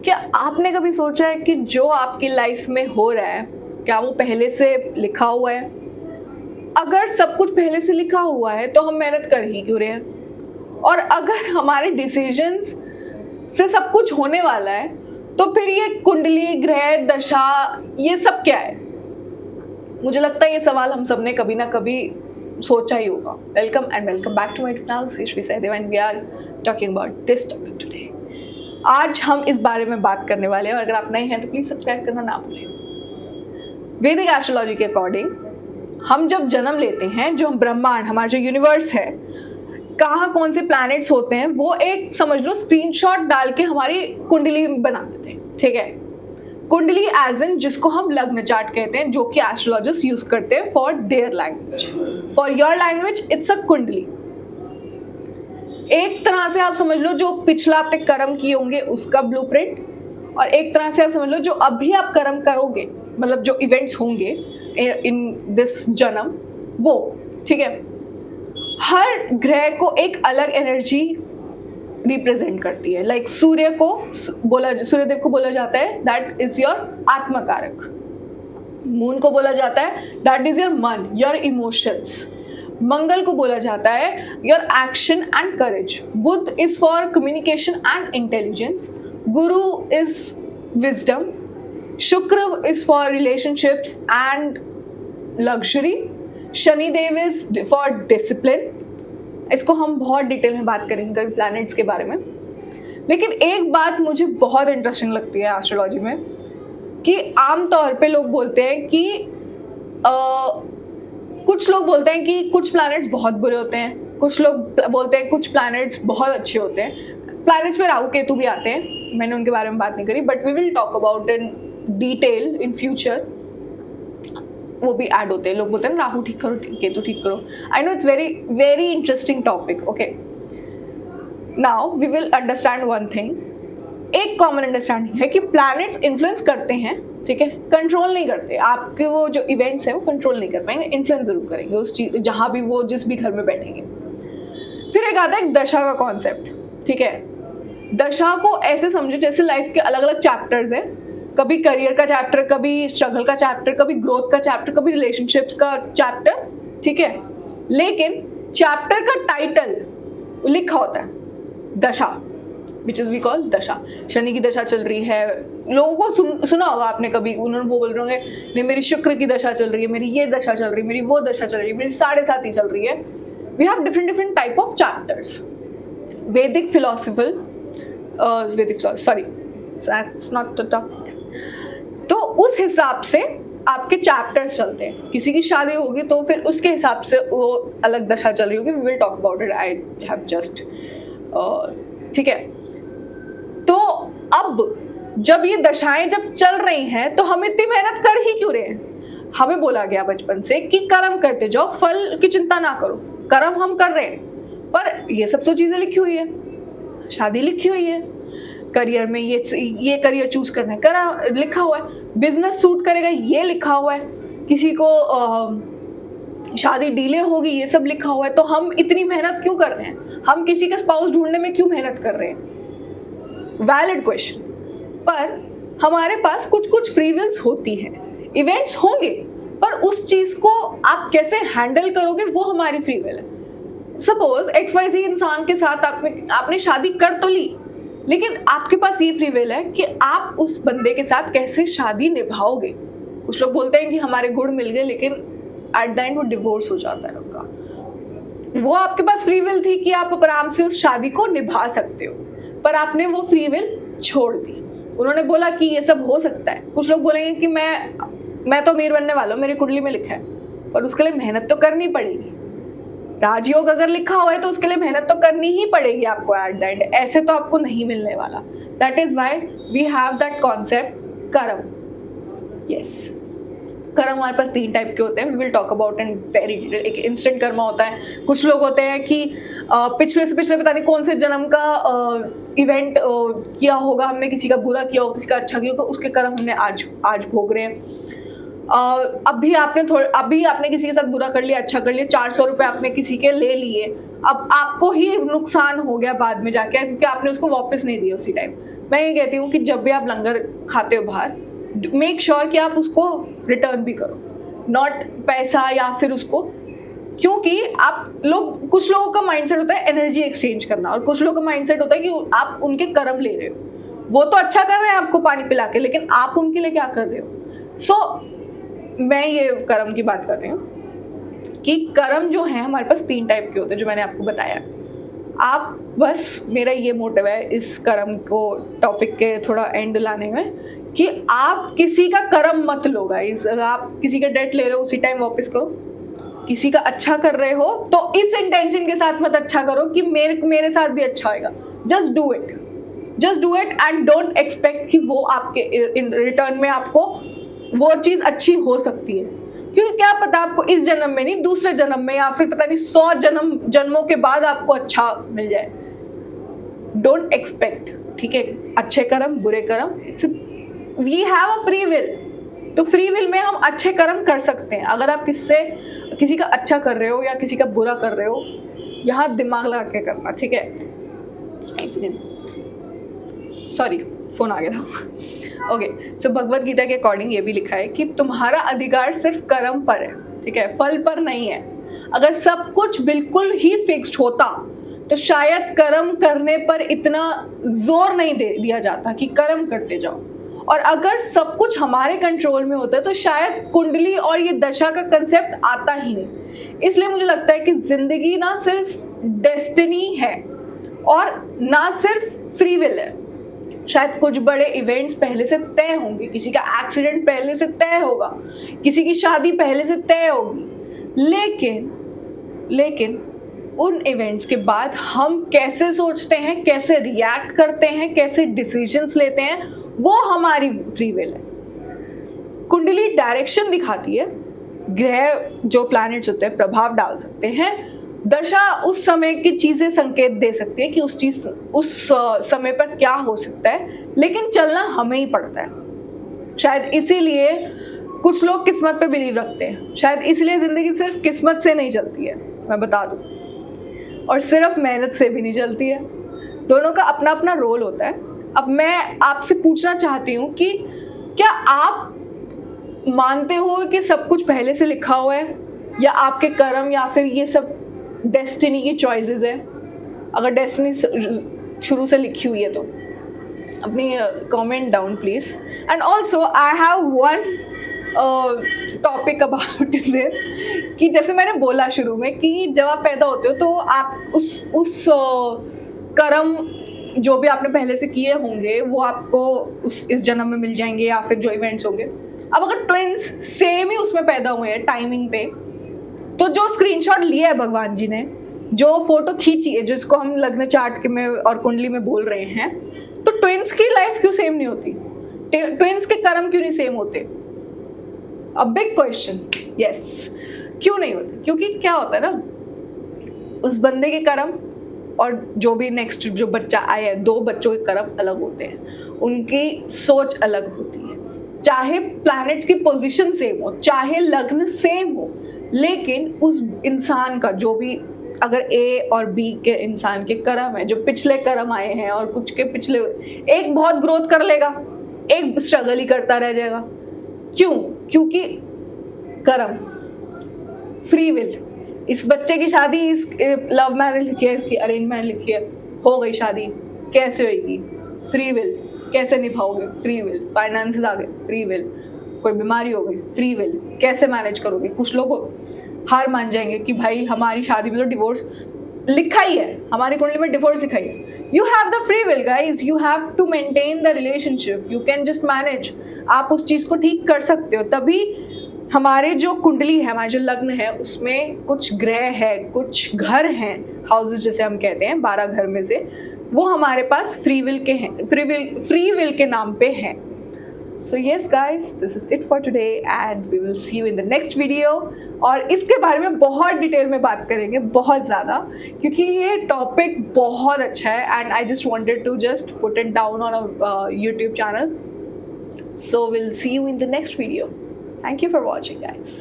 क्या आपने कभी सोचा है कि जो आपकी लाइफ में हो रहा है क्या वो पहले से लिखा हुआ है? अगर सब कुछ पहले से लिखा हुआ है तो हम मेहनत कर ही क्यों रहे हैं? और अगर हमारे डिसीजंस से सब कुछ होने वाला है तो फिर ये कुंडली, ग्रह, दशा, ये सब क्या है? मुझे लगता है ये सवाल हम सबने कभी ना कभी सोचा ही होगा। Welcome and welcome back to my channel Shri Sahdev and we are talking about this topic today. आज हम इस बारे में बात करने वाले हैं और अगर आप नए हैं तो प्लीज सब्सक्राइब करना ना भूलें। वैदिक एस्ट्रोलॉजी के अकॉर्डिंग हम जब जन्म लेते हैं, जो ब्रह्मांड, हमारा जो यूनिवर्स है, कहाँ कौन से प्लैनेट्स होते हैं, वो एक समझ लो स्क्रीनशॉट डाल के हमारी कुंडली बना देते हैं। ठीक है, कुंडली एज इन जिसको हम लग्न चार्ट कहते हैं, जो कि एस्ट्रोलॉजिस्ट यूज करते हैं for their language. For your language it's a कुंडली। एक तरह से आप समझ लो जो पिछला आपने कर्म किए होंगे उसका ब्लूप्रिंट, और एक तरह से आप समझ लो जो अभी आप कर्म करोगे, मतलब जो इवेंट्स होंगे इन दिस जन्म, वो। ठीक है, हर ग्रह को एक अलग एनर्जी रिप्रेजेंट करती है। लाइक सूर्यदेव को बोला जाता है that is your atmakaraka. Moon को बोला जाता है that is your man, your emotions. Mangal को बोला जाता है your action and courage. Budh is for communication and intelligence. Guru is wisdom. Shukra is for relationships and luxury. Shanidev is for discipline. इसको हम बहुत डिटेल में बात करेंगे कभी प्लैनेट्स के बारे में। लेकिन एक बात मुझे बहुत इंटरेस्टिंग लगती है एस्ट्रोलॉजी में, कि आमतौर पे लोग बोलते हैं कि कुछ लोग बोलते हैं कि कुछ प्लैनेट्स बहुत बुरे होते हैं, कुछ लोग बोलते हैं कुछ प्लैनेट्स बहुत अच्छे होते हैं। प्लैनेट्स में राहु केतु भी आते हैं, मैंने उनके बारे में बात नहीं करी, but we will talk about in detail in future. वो भी ऐड होते हैं। लोग बोलते हैं ना राहु ठीक करो, केतु ठीक करो। I know it's very very interesting topic. Okay, now we will understand one thing. एक कॉमन अंडरस्टैंडिंग है कि प्लैनेट्स इन्फ्लुएंस करते हैं, ठीक है, कंट्रोल नहीं करते। आपके वो जो इवेंट्स है वो कंट्रोल नहीं कर पाएंगे, इन्फ्लुएंस जरूर करेंगे उस चीज, जहां भी वो जिस भी घर में बैठेंगे। फिर एक आता है दशा का कॉन्सेप्ट। ठीक है, दशा को ऐसे समझो जैसे लाइफ के अलग अलग चैप्टर्स हैं। कभी करियर का चैप्टर, कभी स्ट्रगल का चैप्टर, कभी ग्रोथ का चैप्टर, कभी रिलेशनशिप्स का चैप्टर। ठीक है, लेकिन चैप्टर का टाइटल लिखा होता है दशा, विच इज वी कॉल दशा। शनि की दशा चल रही है, लोगों को सुना होगा आपने कभी, उन्होंने वो बोल रहे होंगे नहीं मेरी शुक्र की दशा चल रही है, मेरी ये दशा चल रही है, मेरी वो दशा चल रही है, मेरी 7.5 चल रही है। We have different type of chapters. Vedic sorry that's not the topic. तो उस हिसाब से आपके चैप्टर्स चलते हैं। किसी की शादी होगी तो फिर उसके हिसाब से वो अलग दशा चल रही होगी। We will talk about it, I have just. ठीक है, तो अब जब ये दशाएं जब चल रही हैं तो हम इतनी मेहनत कर ही क्यों रहे हैं? हमें बोला गया बचपन से कि कर्म करते जाओ, फल की चिंता ना करो। कर्म हम कर रहे हैं, पर ये सब तो चीजें लिखी हुई है। शादी लिखी हुई है, करियर में ये करियर चूज करना है, लिखा हुआ है। बिजनेस सूट करेगा, ये लिखा हुआ है। किसी को शादी डिले होगी, ये सब लिखा हुआ है। तो हम इतनी मेहनत क्यों कर रहे हैं? हम किसी का स्पाउस ढूंढने में क्यों मेहनत कर रहे हैं? Valid question. पर हमारे पास कुछ फ्री विल्स होती है। इवेंट्स होंगे, पर उस चीज को आप कैसे हैंडल करोगे वो हमारी फ्री विल है। सपोज XYZ इंसान के साथ आपने शादी कर तो ली, लेकिन आपके पास ये फ्री विल है कि आप उस बंदे के साथ कैसे शादी निभाओगे। कुछ लोग बोलते हैं कि हमारे गुण मिल गए, लेकिन एट द एंड वो डिवोर्स हो जाता है उनका। वो आपके पास फ्री विल थी कि आप आराम से उस शादी को निभा सकते हो, पर आपने वो फ्री विल छोड़ दी। उन्होंने बोला कि ये सब हो सकता है। कुछ लोग बोलेंगे कि मैं तो अमीर बनने वाला हूँ, मेरी कुंडली में लिखा है, पर उसके लिए मेहनत तो करनी पड़ेगी। राजयोग अगर लिखा हुआ है तो उसके लिए मेहनत तो करनी ही पड़ेगी आपको एट द एंड। ऐसे तो आपको नहीं मिलने वाला। That is why we have that concept karma. Yes, कर्म हमारे पास 3 टाइप के होते हैं। We will talk about in very detail. एक इंस्टेंट कर्म होता है। कुछ लोग होते हैं कि पिछले से पिछले पता नहीं कौन से जन्म का इवेंट किया होगा हमने, किसी का बुरा किया होगा, किसी का अच्छा किया होगा, उसके कर्म हमने आज भोग रहे हैं। अभी आपने किसी के साथ बुरा कर लिया, अच्छा कर लिया, 400 रुपए आपने किसी के ले लिए, अब आपको ही नुकसान हो गया बाद में जाके, क्योंकि आपने उसको वापस नहीं दिया उसी टाइम। मैं ये कहती हूँ कि जब भी आप लंगर खाते हो बाहर, मेक श्योर कि आप उसको रिटर्न भी करो, नॉट पैसा या फिर उसको, क्योंकि आप लोग, कुछ लोगों का माइंडसेट होता है एनर्जी एक्सचेंज करना, और कुछ लोगों का माइंडसेट होता है कि आप उनके कर्म ले रहे हो। वो तो अच्छा कर रहे हैं आपको पानी पिला के, लेकिन आप उनके लिए क्या कर रहे हो? सो मैं ये कर्म की बात कर रही हूँ कि कर्म जो है हमारे पास 3 टाइप के होते हैं, जो मैंने आपको बताया। आप बस, मेरा ये मोटिव है इस कर्म को टॉपिक के थोड़ा एंड लाने में, कि आप किसी का कर्म मत लो गाइस। अगर आप किसी का डेट ले रहे हो उसी टाइम वापस करो। किसी का अच्छा कर रहे हो तो इस इंटेंशन के साथ मत अच्छा करो कि मेरे साथ भी अच्छा होगा। Just do it and don't expect कि वो आपके इन रिटर्न में आपको वो चीज अच्छी हो सकती है, क्योंकि क्या पता आपको इस जन्म में नहीं, दूसरे जन्म में, या फिर पता नहीं 100 जन्मों के बाद आपको अच्छा मिल जाए। डोंट एक्सपेक्ट, ठीक है? अच्छे कर्म, बुरे कर्म, we have a free will. तो फ्री विल में हम अच्छे कर्म कर सकते हैं। अगर आप किसी का अच्छा कर रहे हो या किसी का बुरा कर रहे हो, यहाँ दिमाग लगा के करना, ठीक है? एक सेकेंड, सॉरी फोन आ गया था। ओके, सो भगवत गीता के अकॉर्डिंग ये भी लिखा है कि तुम्हारा अधिकार सिर्फ कर्म पर है, ठीक है, फल पर नहीं है। अगर सब कुछ बिल्कुल ही फिक्स्ड होता तो शायद कर्म करने पर इतना जोर नहीं दिया जाता कि कर्म करते जाओ। और अगर सब कुछ हमारे कंट्रोल में होता है तो शायद कुंडली और ये दशा का कंसेप्ट आता ही नहीं। इसलिए मुझे लगता है कि जिंदगी ना सिर्फ डेस्टिनी है और ना सिर्फ फ्री विल है। शायद कुछ बड़े इवेंट्स पहले से तय होंगे, किसी का एक्सीडेंट पहले से तय होगा, किसी की शादी पहले से तय होगी, लेकिन उन इवेंट्स के बाद हम कैसे सोचते हैं, कैसे रिएक्ट करते हैं, कैसे डिसीजंस लेते हैं, वो हमारी फ्री विल है। कुंडली डायरेक्शन दिखाती है, ग्रह जो प्लैनेट्स होते हैं प्रभाव डाल सकते हैं, दशा उस समय की चीजें संकेत दे सकती है कि उस समय पर क्या हो सकता है, लेकिन चलना हमें ही पड़ता है। शायद इसीलिए कुछ लोग किस्मत पे बिलीव रखते हैं, शायद इसलिए जिंदगी सिर्फ किस्मत से नहीं चलती है, मैं बता दूं, और सिर्फ मेहनत से भी नहीं चलती है। दोनों का अपना अपना रोल होता है। अब मैं आपसे पूछना चाहती हूँ कि क्या आप मानते हो कि सब कुछ पहले से लिखा हुआ है, या आपके कर्म या फिर ये सब डेस्टिनी की चॉइसेस है? अगर डेस्टिनी शुरू से लिखी हुई है तो अपनी comment down please. And also I have one topic about this, कि जैसे मैंने बोला शुरू में कि जब आप पैदा होते हो तो आप उस कर्म जो भी आपने पहले से किए होंगे वो आपको इस जन्म में मिल जाएंगे, या फिर जो इवेंट्स होंगे। अब अगर ट्विन्स सेम ही उसमें पैदा हुए हैं टाइमिंग पे, तो जो स्क्रीनशॉट लिया है भगवान जी ने, जो फोटो खींची है, जिसको हम लग्न चार्ट के में और कुंडली में बोल रहे हैं, तो ट्विन्स की लाइफ क्यों सेम नहीं होती? ट्विन्स के कर्म क्यों नहीं सेम होते? A big question. यस, क्यों नहीं होते? क्योंकि क्या होता है ना, उस बंदे के कर्म और जो भी नेक्स्ट जो बच्चा आया है, 2 बच्चों के कर्म अलग होते हैं, उनकी सोच अलग होती है। चाहे प्लैनेट्स की पोजीशन सेम हो, चाहे लग्न सेम हो, लेकिन उस इंसान का जो भी, अगर ए और बी के इंसान के कर्म है, जो पिछले कर्म आए हैं, और कुछ के पिछले, एक बहुत ग्रोथ कर लेगा, एक स्ट्रगल ही करता रह जाएगा। क्यों? क्योंकि कर्म, फ्री विल। इस बच्चे की शादी, इस लव मैरिज लिखी है, इसकी अरेंज मैरिज लिखी है, हो गई शादी, कैसे होगी? Free will. कैसे निभाओगे? Free will. फाइनेंसेस आ गए, फ्री विल। कोई बीमारी हो गई, फ्री विल। कैसे मैनेज करोगे? कुछ लोग हार मान जाएंगे कि भाई हमारी शादी में तो डिवोर्स लिखा ही है, हमारी कुंडली में डिवोर्स लिखा ही है। You have the free will guys, you have to maintain the relationship, you can just manage. आप उस चीज को ठीक कर सकते हो। तभी हमारे जो कुंडली है, हमारे जो लग्न है, उसमें कुछ ग्रह है, कुछ घर हैं, हाउसेस जैसे हम कहते हैं, 12 घर में से, वो हमारे पास फ्री विल के हैं, फ्री विल के नाम पे हैं। So yes guys, this is it for today and we will see you in the next video. और इसके बारे में बहुत डिटेल में बात करेंगे, बहुत ज़्यादा, क्योंकि ये टॉपिक बहुत अच्छा है and I just wanted to just put it down on a YouTube channel. So we'll see you in the next video. Thank you for watching, guys.